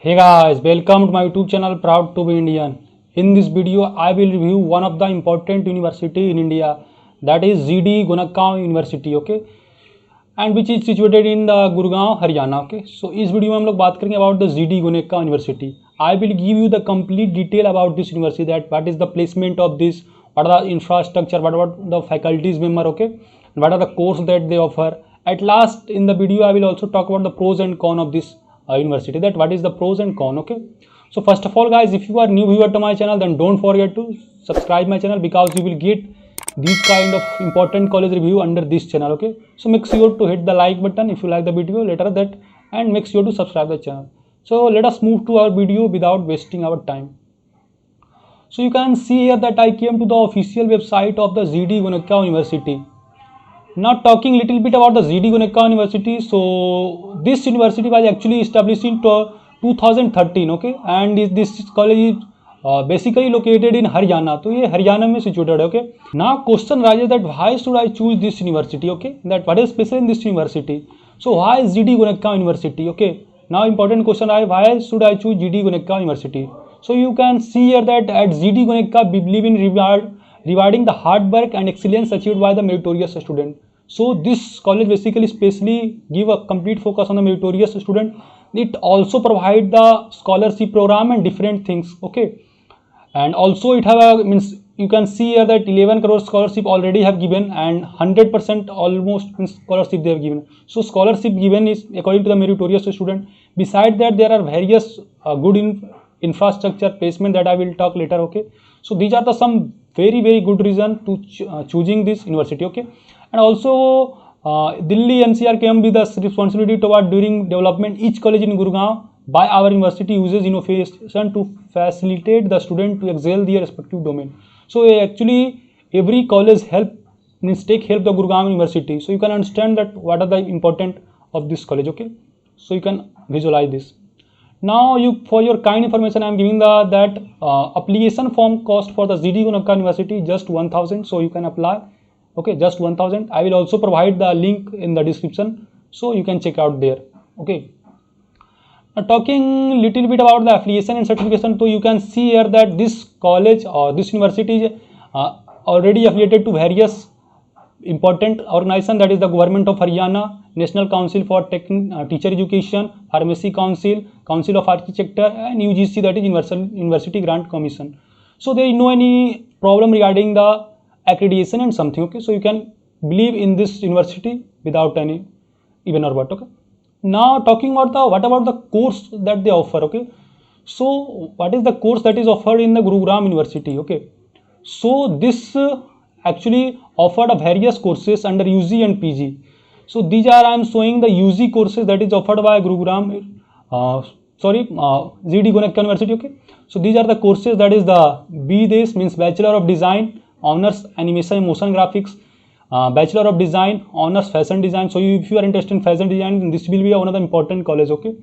Hey guys, welcome to my YouTube channel Proud to be Indian. In this video, I will review one of the important university in India, that is GD Gunakgaon University, okay, and which is situated in the Gurgaon, Haryana, okay. So इस video में हम लोग बात करेंगे about the GD Gunakgaon University. I will give you the complete detail about this university, that what is the placement of this, what are the infrastructure, what are the faculties member, okay, what are the course that they offer. At last in the video, I will also talk about the pros and cons of this university, that what is the pros and con, okay. So first of all guys, if you are new viewer to my channel, then don't forget to subscribe my channel, because you will get these kind of important college review under this channel, okay. So make sure to hit the like button if you like the video later that, and make sure to subscribe the channel. So let us move to our video without wasting our time. So you can see here that I came to the official website of the GD Gunakgaon University. Now talking little bit about the GD Gunakgaon University. So this university was actually established in 2013, okay, and this college is basically located in Haryana. तो ये हरियाणा में situated है, okay. Now question arises that why should I choose this university, okay, that what is special in this university. So why is GD Gunakgaon University, okay. Now important question is why should I choose GD Gunakgaon University. So you can see here that at GD Gunakgaon we believe in rewarding the hard work and excellence achieved by the meritorious student. So this college basically specially give a complete focus on the meritorious student. It also provide the scholarship program and different things, okay. And also it have a means you can see here that 11 crore scholarship already have given, and 100% almost scholarship they have given. So scholarship given is according to the meritorious student. Beside that, there are various good infrastructure placement that I will talk later, okay. So these are the some very good reason to choosing this university, okay. And also Delhi NCR came with the responsibility toward during development each college in Gurgaon by our university uses innovation to facilitate the student to excel their respective domain. So actually every college means take help the Gurgaon University. So you can understand that what are the important of this college, okay. So you can visualize this. Now for your kind information, I am giving that application form cost for the GD Gunakgaon University just 1000. So you can apply, okay, just 1000. I will also provide the link in the description, so you can check out there, okay. Now talking little bit about the affiliation and certification, so you can see here that this college or this university is already affiliated to various important organization, that is the Government of Haryana, National Council for Teacher Education, Pharmacy Council, Council of Architecture, and UGC, that is University Grant Commission. So there is no any problem regarding the accreditation and something, okay. So you can believe in this university without any even or what, okay. Now talking about what about the course that they offer, okay. So what is the course that is offered in the Gurugram University, okay. So this actually offered various courses under UG and PG. So these are I am showing the UG courses that is offered by Gurugram GD Gunakgaon University, okay. So these are the courses, that is the BDes means Bachelor of Design, Honors Animation and Motion Graphics, Bachelor of Design, Honors Fashion Design. So if you are interested in fashion design, this will be one of the important college, okay.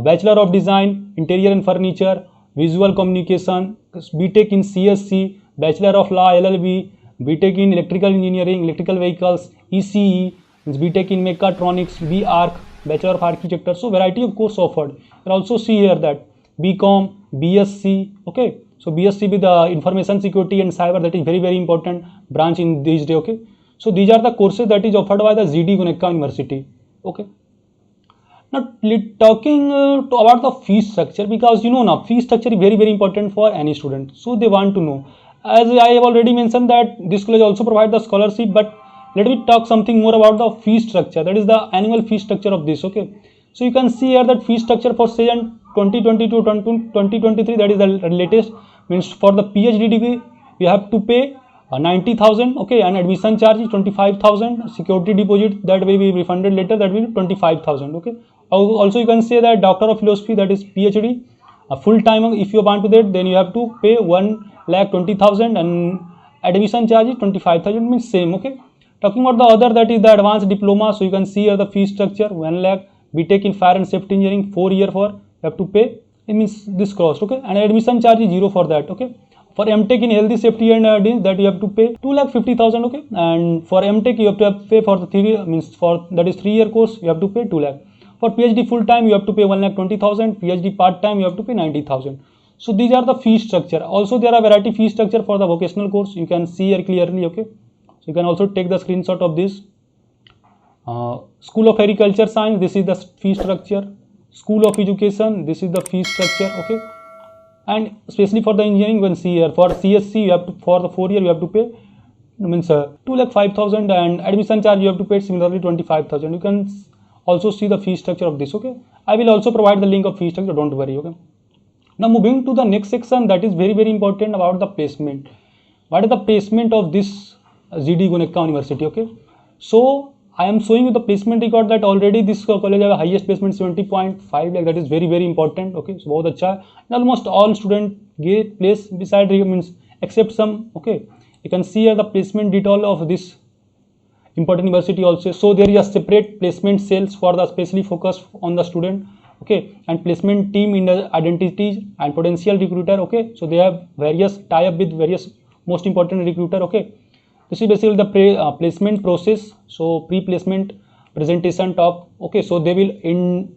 Bachelor of Design, Interior and Furniture, Visual Communication, BTech in CSC, Bachelor of Law LLB, BTech in Electrical Engineering, Electrical Vehicles, ECE, BTech in Mechatronics, BArch, Bachelor of Architecture. So variety of course offered. You can also see here that BCom, BSc, okay. So BSc with Information Security and Cyber, that is very important branch in these days, okay. So these are the courses that is offered by the GD Gunakgaon University, okay. Now talking about the fee structure, because you know now fee structure is very important for any student. So they want to know, as I have already mentioned that this college also provides the scholarship, but let me talk something more about the fee structure, that is the annual fee structure of this, okay. So you can see here that fee structure for session 2022 to 2023, that is the latest, means for the PhD degree we have to pay 90,000, okay, and admission charge is 25,000, security deposit that will be refunded later, that will be 25,000, okay. Also you can say that Doctor of Philosophy, that is PhD, full time if you want to that, then you have to pay 1,20,000 and admission charge is 25,000, means same, okay. Talking about the other, that is the advanced diploma. So you can see here the fee structure, 1 lakh. BTech in Fire and Safety Engineering, 4 year for you have to pay, it means this cost, okay, and admission charge is 0 for that, okay. For MTech in Healthy Safety and that you have to pay 2,50,000, okay, and for MTech you have to pay for the 3 means for that is 3 year course you have to pay 2 lakh. For PhD full time you have to pay 1,20,000, PhD part time you have to pay 90,000. So these are the fee structure. Also there are variety fee structure for the vocational course. You can see here clearly. Okay, so you can also take the screenshot of this. School of Agriculture Science, this is the fee structure. School of Education, this is the fee structure. Okay, and especially for the engineering, you can see here for CSC you have to, for the 4 year you have to pay means 2,05,000, and admission charge you have to pay similarly 25,000. You can also see the fee structure of this. Okay, I will also provide the link of fee structure, don't worry. Okay, now moving to the next section, that is very important about the placement. What is the placement of this GD Gonenka University? Okay, so I am showing you the placement record that already this college have highest placement 70.5 lakh. That is very important. Okay, so बहुत अच्छा है. And almost all student get place beside means except some. Okay, you can see here the placement detail of this important university also. So there is a separate placement cells for the specially focused on the student. Okay, and placement team in the identities and potential recruiter. Okay, so they have various tie up with various most important recruiter. Okay, this is basically the placement process. So pre-placement presentation talk. Okay, so they will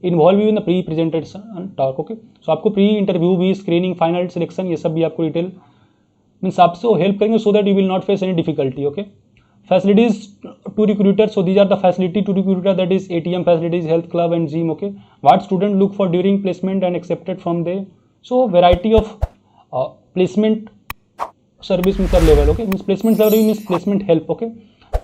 involve you in the pre-presentation talk. Okay, so आपको pre-interview भी screening final selection ये सब भी आपको detail means आपसे help करेंगे so that you will not face any difficulty. Okay, facilities to recruiter. So these are the facility to recruiter, that is ATM facilities, health club and gym. Okay, what student look for during placement and accepted from there. So variety of placement service means level. Okay, means placement service means placement help. Okay,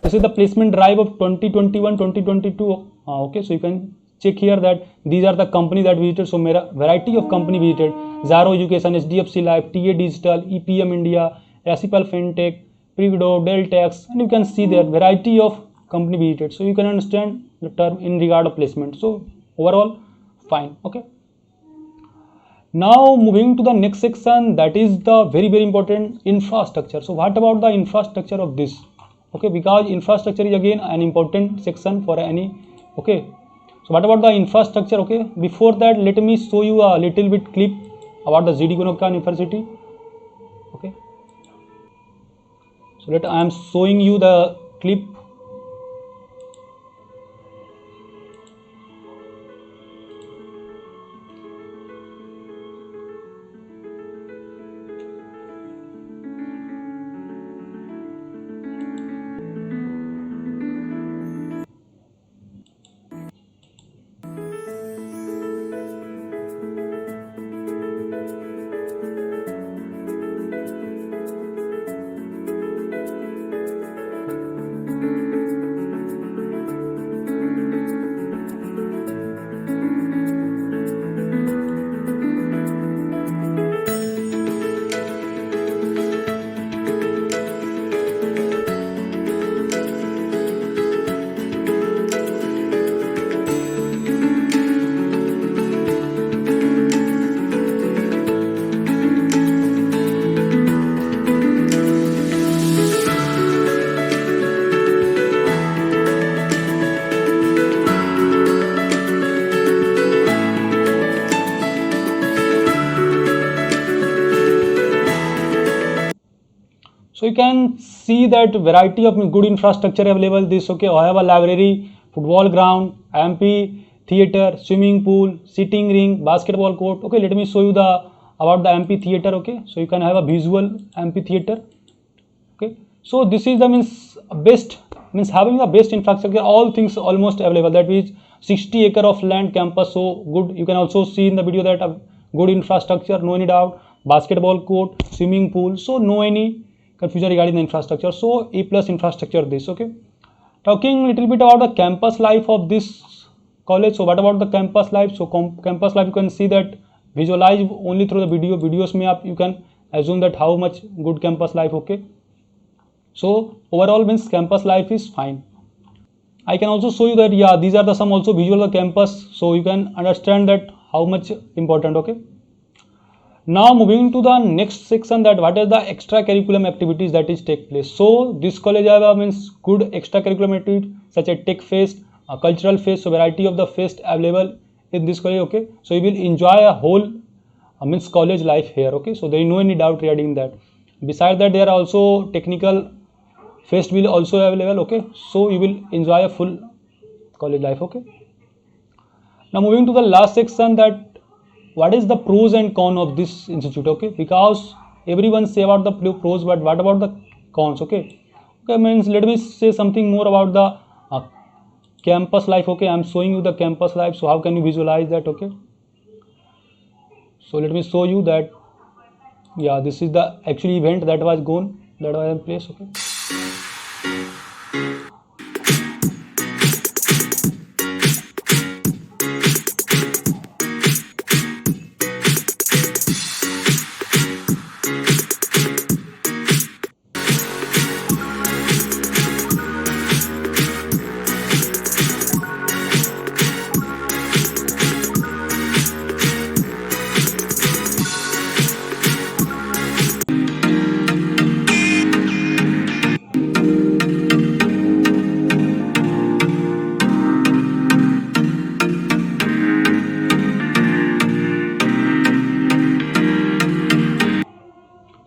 this is the placement drive of 2021-2022. Okay, so you can check here that these are the company that visited. So variety of company visited: Zaro Education, HDFC Life, TA Digital, EPM India, Asipal Fintech, Prigdo, Deltax, and you can see there variety of company visited. So you can understand the term in regard of placement. So overall fine. Okay, now moving to the next section, that is the very important infrastructure. So what about the infrastructure of this? Okay, because infrastructure is again an important section for any. Okay, so what about the infrastructure? Okay, before that let me show you a little bit clip about the GD Gonenka University. Okay, so I am showing you the clip. So you can see that variety of good infrastructure available. This okay, I have a library, football ground, MP theater, swimming pool, sitting ring, basketball court. Okay, let me show you the about the MP theater. Okay, so you can have a visual MP theater. Okay, so this is the best having the best infrastructure, all things almost available. That is 60 acre of land campus. So good. You can also see in the video that good infrastructure, no any doubt. Basketball court, swimming pool. So no any confusion regarding the infrastructure. So A plus infrastructure this. Okay, talking a little bit about the campus life of this college. So what about the campus life? So campus life, you can see that visualize only through the videos में आप you can assume that how much good campus life. Okay, so overall campus life is fine. I can also show you that yeah, these are the some also visual of the campus, so you can understand that how much important. Okay, now moving to the next section, that what is the extracurriculum activities that is take place. So this college have good extracurriculum activities such as tech fest, cultural fest. So variety of the fest available in this college. Okay, so you will enjoy a whole college life here. Okay, so there is no any doubt regarding that. Besides that, there are also technical fest will also available. Okay, so you will enjoy a full college life. Okay, Now moving to the last section, that what is the pros and cons of this institute, okay, because everyone say about the pros, but what about the cons, okay. Okay, means let me say something more about the campus life, okay. I'm showing you the campus life, so how can you visualize that, okay. So let me show you that, yeah, this is the actual event that was in place, okay.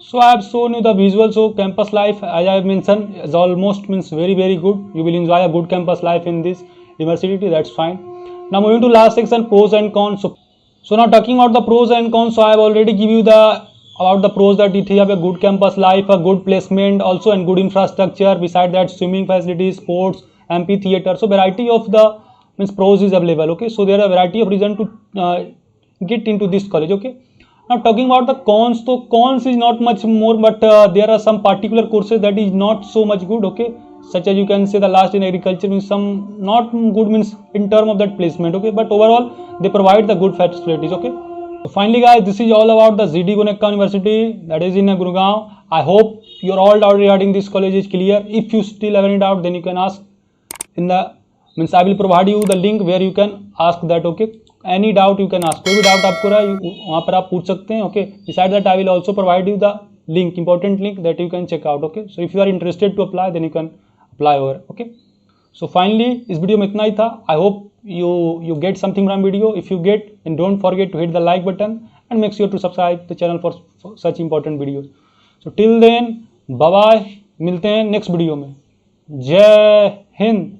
So I have shown you the visuals. So campus life, as I have mentioned, is almost means very good. You will enjoy a good campus life in this university. That's fine. Now moving to last section, pros and cons. So now talking about the pros and cons. So I have already give you about the pros, that it have a good campus life, a good placement, also and good infrastructure. Beside that, swimming facilities, sports, amphitheater. So variety of the means pros is available. Okay. So there are a variety of reason to get into this college. Okay. Now talking about the cons, so cons is not much more, but there are some particular courses that is not so much good, okay, such as you can say the last in agriculture means some not good means in term of that placement, okay, but overall they provide the good facilities, okay. So finally guys, this is all about the GD Gonenka University, that is in Gurgaon. I hope your all doubt regarding this college is clear. If you still have any doubt, then you can ask in the means I will provide you the link where you can ask that, okay. Any doubt you can ask, कोई भी doubt आपको रहा वहाँ पर आप पूछ सकते हैं, okay. Beside that I will also provide you the link, important link that you can check out, okay. So if you are interested to apply, then you can apply over, okay. So finally इस video में इतना ही था. I hope you get something from video. If you get, then don't forget to hit the like button and make sure to subscribe the channel for such important videos. So till then, bye bye, मिलते हैं next video में. जय हिंद.